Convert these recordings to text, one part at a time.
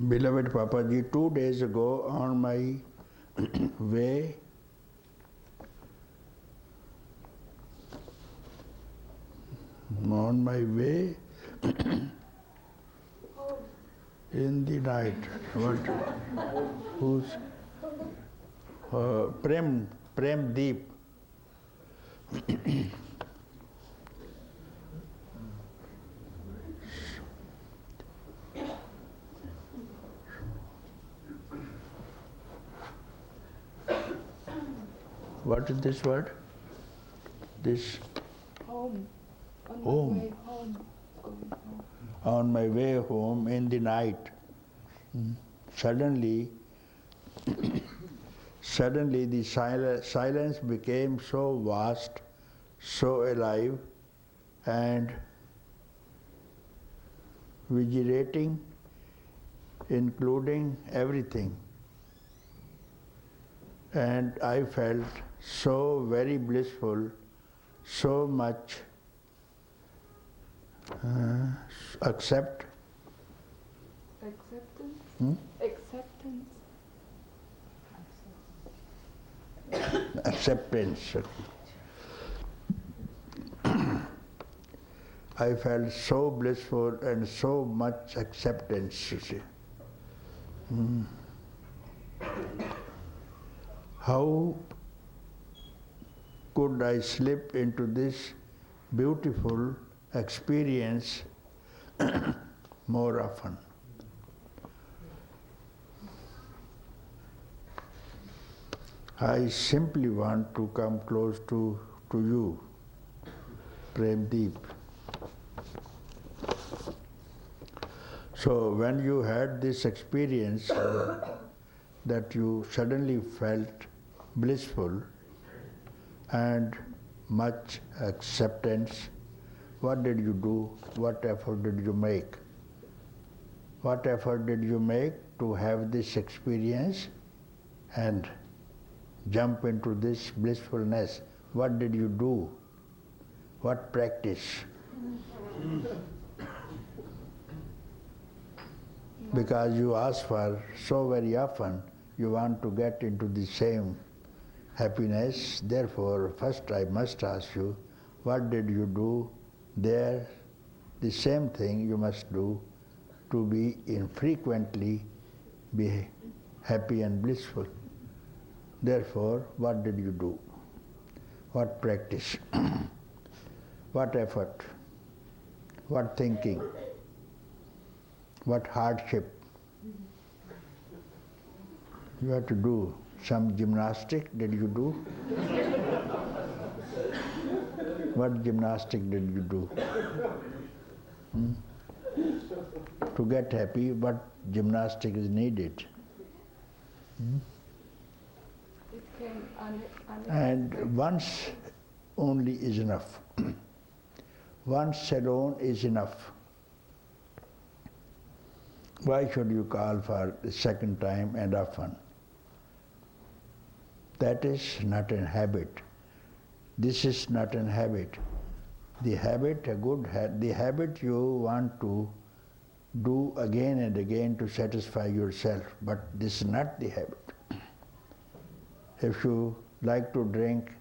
Beloved Papaji, 2 days ago on my way in the night, who's Prem Deep. What is this word? This home. Home. On my way home in the night, suddenly the silence became so vast, so alive and vibrating, including everything. And I felt so very blissful, so much acceptance. I felt so blissful and so much acceptance, you see. How could I slip into this beautiful experience more often? I simply want to come close to you, Prem Deep. So when you had this experience that you suddenly felt blissful and much acceptance, what did you do? What effort did you make? What effort did you make to have this experience and jump into this blissfulness? What did you do? What practice? Because you ask for so very often, you want to get into the same happiness. Therefore, first I must ask you, what did you do there? The same thing you must do to be infrequently be happy and blissful. Therefore, what did you do? What practice? What effort? What thinking? What hardship? You have to do some gymnastic, did you do? What gymnastic did you do? To get happy, what gymnastic is needed? And once only is enough. Once alone is enough. Why should you call for the second time and often? That is not a habit. This is not a habit. The habit, the habit you want to do again and again to satisfy yourself, but this is not the habit. If you like to drink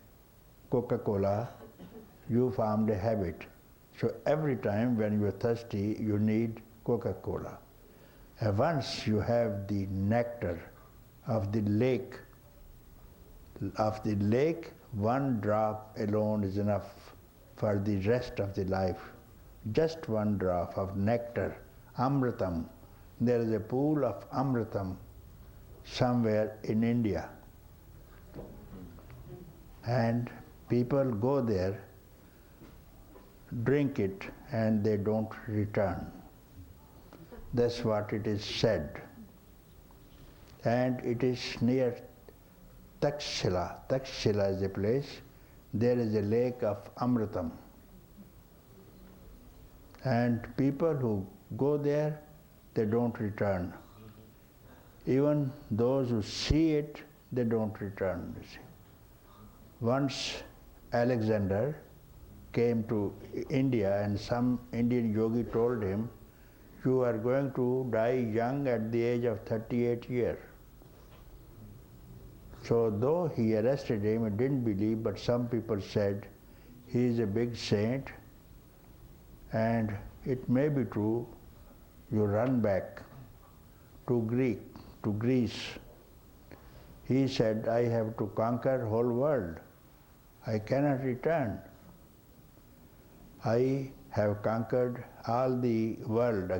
Coca-Cola, you formed a habit. So every time when you are thirsty, you need Coca-Cola. And once you have the nectar of the lake, one drop alone is enough for the rest of the life. Just one drop of nectar, amritam. There is a pool of amritam somewhere in India. And people go there, drink it, and they don't return. That's what it is said. And it is near Takshila. Takshila is a place. There is a lake of Amritam. And people who go there, they don't return. Even those who see it, they don't return. You see. Once Alexander came to India and some Indian yogi told him you are going to die young at the age of 38 years. So though he arrested him, he didn't believe, but some people said he is a big saint and it may be true. You run back to Greece. He said, I have to conquer whole world. I cannot return. I have conquered all the world.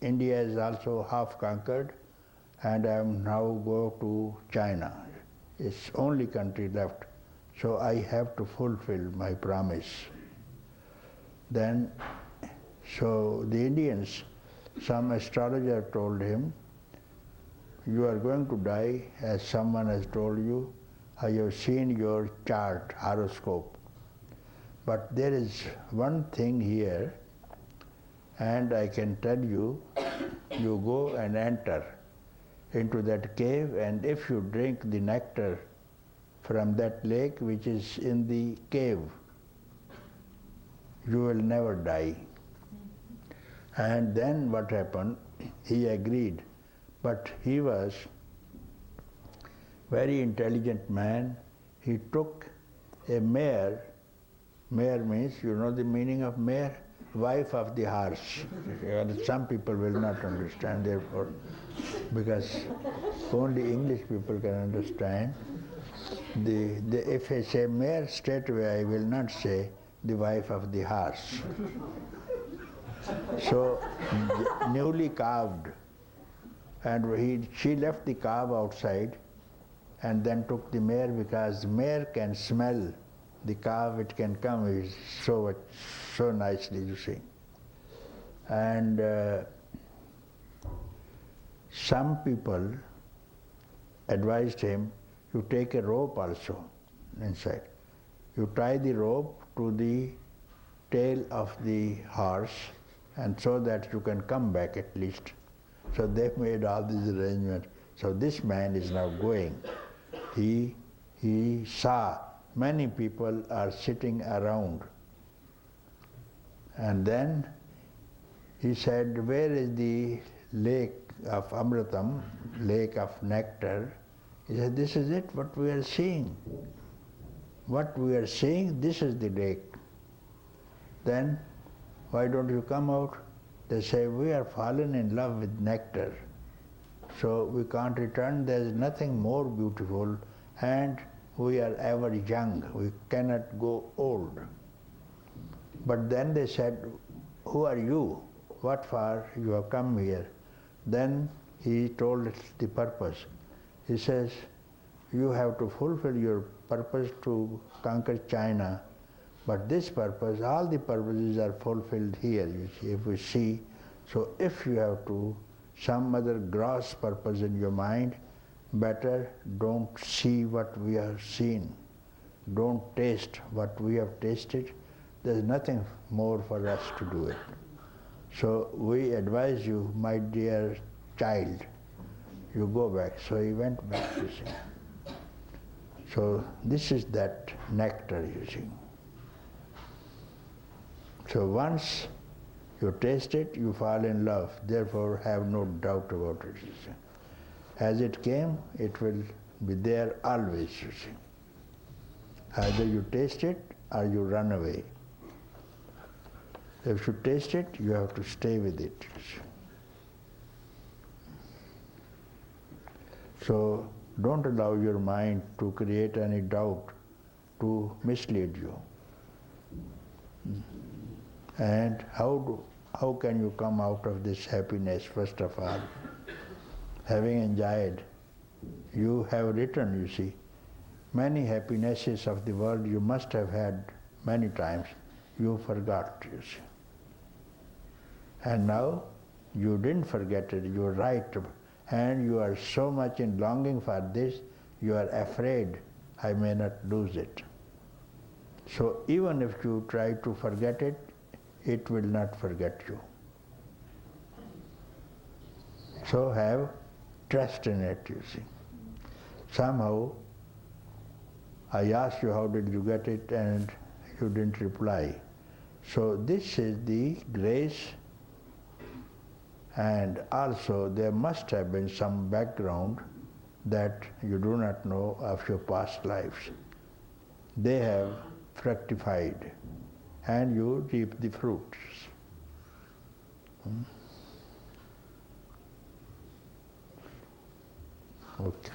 India is also half conquered, and I am now go to China. It's only country left. So I have to fulfill my promise. Then, so the Indians, some astrologer told him, you are going to die as someone has told you. I have seen your chart, horoscope. But there is one thing here, and I can tell you, you go and enter into that cave, and if you drink the nectar from that lake which is in the cave, you will never die. And then what happened? He agreed, but he was very intelligent man. He took a mare. Mare means, you know the meaning of mare? Wife of the horse. Some people will not understand, therefore, because only English people can understand. If I say mare, straight away I will not say the wife of the horse. So, newly calved, and she left the calf outside and then took the mare, because the mare can smell the calf, it can come so nicely, you see. And some people advised him, you take a rope also inside. You tie the rope to the tail of the horse, and so that you can come back at least. So they made all these arrangements. So this man is now going. He saw many people are sitting around. And then he said, where is the lake of Amritam, lake of nectar? He said, this is it, what we are seeing. What we are seeing, this is the lake. Then, why don't you come out? They say, we are fallen in love with nectar. So we can't return, there is nothing more beautiful, and we are ever young, we cannot go old. But then they said, who are you? What for you have come here? Then he told the purpose. He says, you have to fulfill your purpose to conquer China, but this purpose, all the purposes are fulfilled here, you see, if we see. So if you have to some other gross purpose in your mind, better don't see what we have seen. Don't taste what we have tasted. There's nothing more for us to do it. So we advise you, my dear child, you go back. So he went back, you see. So this is that nectar, you see. So once you taste it, you fall in love. Therefore, have no doubt about it, you see. As it came, it will be there always, you see. Either you taste it or you run away. If you taste it, you have to stay with it, you see. So don't allow your mind to create any doubt to mislead you. And how can you come out of this happiness, first of all? Having enjoyed, you have written, you see, many happinesses of the world you must have had many times. You forgot, you see. And now you didn't forget it, you write, and you are so much in longing for this, you are afraid I may not lose it. So even if you try to forget it, it will not forget you. So have trust in it, you see. Somehow, I asked you how did you get it, and you didn't reply. So this is the grace And also there must have been some background that you do not know of your past lives. They have fructified and you reap the fruits. Okay.